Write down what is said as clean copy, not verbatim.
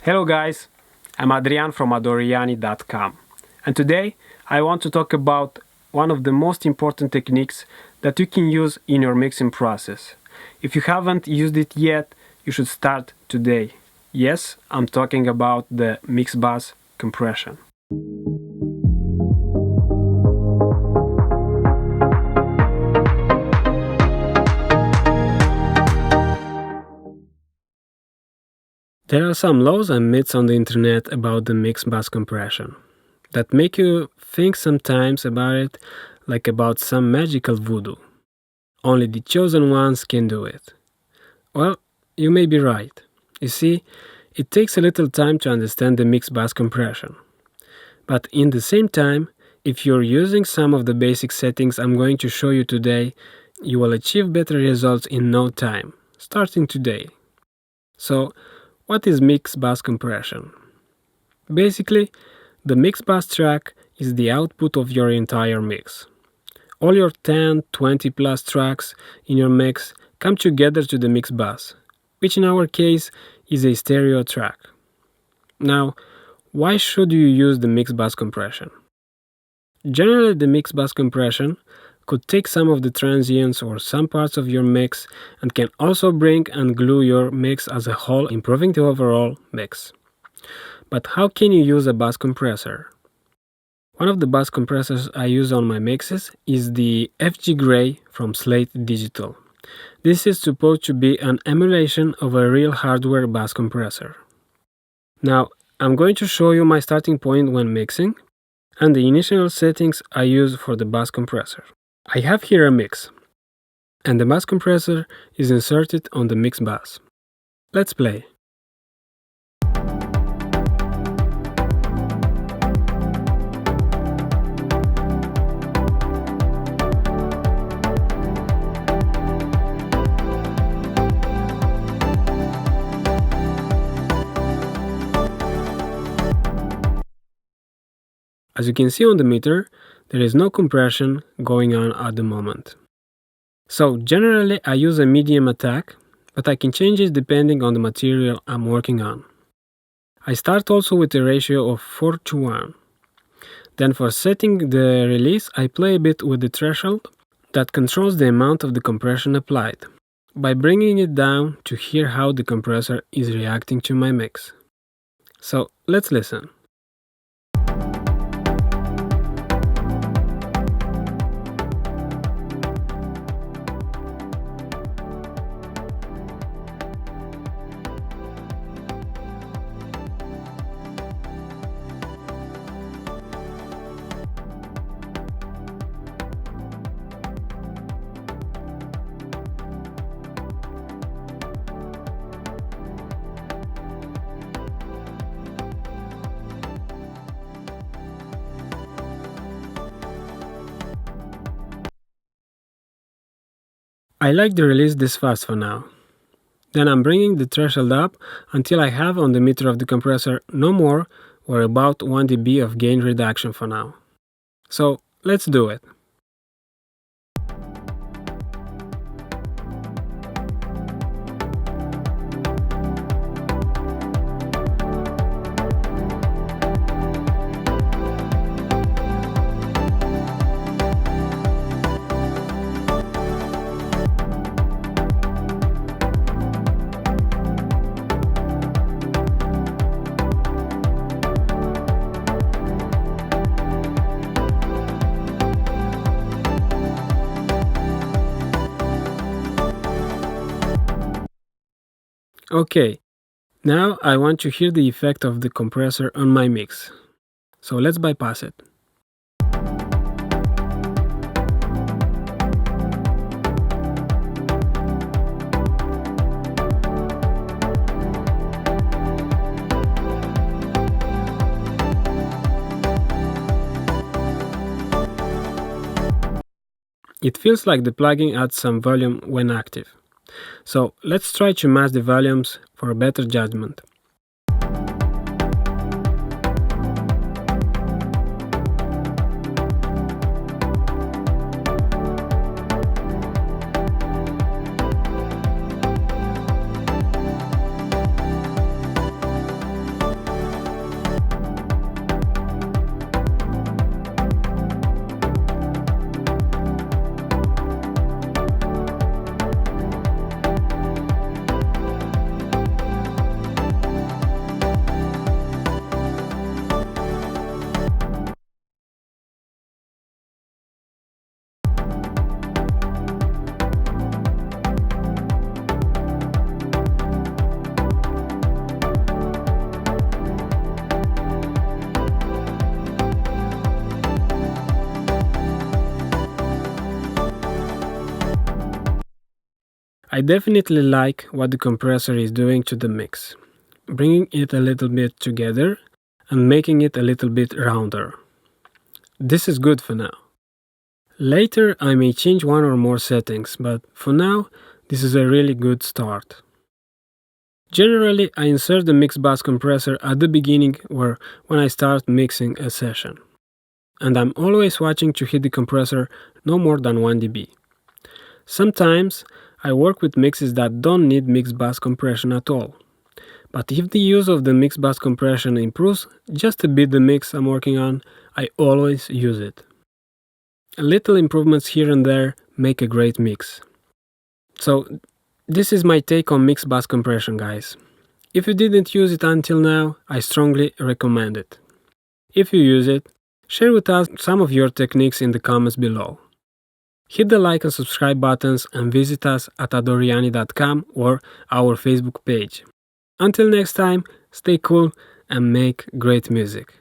Hello guys, I'm Adrian from adoriani.com, and today I want to talk about one of the most important techniques that you can use in your mixing process. If you haven't used it yet, you should start today. Yes, I'm talking about the mix bus compression. There are some laws and myths on the internet about the mix bus compression that make you think sometimes about it like about some magical voodoo. Only the chosen ones can do it. Well, you may be right. You see, it takes a little time to understand the mix bus compression. But in the same time, if you're using some of the basic settings I'm going to show you today, you will achieve better results in no time, starting today. So, what is mix bus compression? Basically, the mix bus track is the output of your entire mix. All your 10, 20 plus tracks in your mix come together to the mix bus, which in our case is a stereo track. Now, why should you use the mix bus compression? Generally, the mix bus compression could take some of the transients or some parts of your mix and can also bring and glue your mix as a whole, improving the overall mix. But how can you use a bus compressor? One of the bus compressors I use on my mixes is the FG Gray from Slate Digital. This is supposed to be an emulation of a real hardware bus compressor. Now, I'm going to show you my starting point when mixing and the initial settings I use for the bus compressor. I have here a mix, and the bus compressor is inserted on the mix bus. Let's play. As you can see on the meter, there is no compression going on at the moment. So generally I use a medium attack, but I can change it depending on the material I'm working on. I start also with a ratio of 4:1. Then for setting the release, I play a bit with the threshold that controls the amount of the compression applied, by bringing it down to hear how the compressor is reacting to my mix. So let's listen. I like the release this fast for now. Then I'm bringing the threshold up until I have on the meter of the compressor no more or about 1 dB of gain reduction for now. So let's do it. Okay, now I want to hear the effect of the compressor on my mix. So let's bypass it. It feels like the plugin adds some volume when active. So let's try to match the volumes for a better judgment. I definitely like what the compressor is doing to the mix, bringing it a little bit together and making it a little bit rounder. This is good for now. Later I may change one or more settings, but for now this is a really good start. Generally, I insert the mix bus compressor at the beginning or when I start mixing a session. And I'm always watching to hit the compressor no more than 1 dB. Sometimes I work with mixes that don't need mix bus compression at all. But if the use of the mix bus compression improves just a bit the mix I'm working on, I always use it. Little improvements here and there make a great mix. So this is my take on mix bus compression, guys. If you didn't use it until now, I strongly recommend it. If you use it, share with us some of your techniques in the comments below. Hit the like and subscribe buttons and visit us at adoriani.com or our Facebook page. Until next time, stay cool and make great music.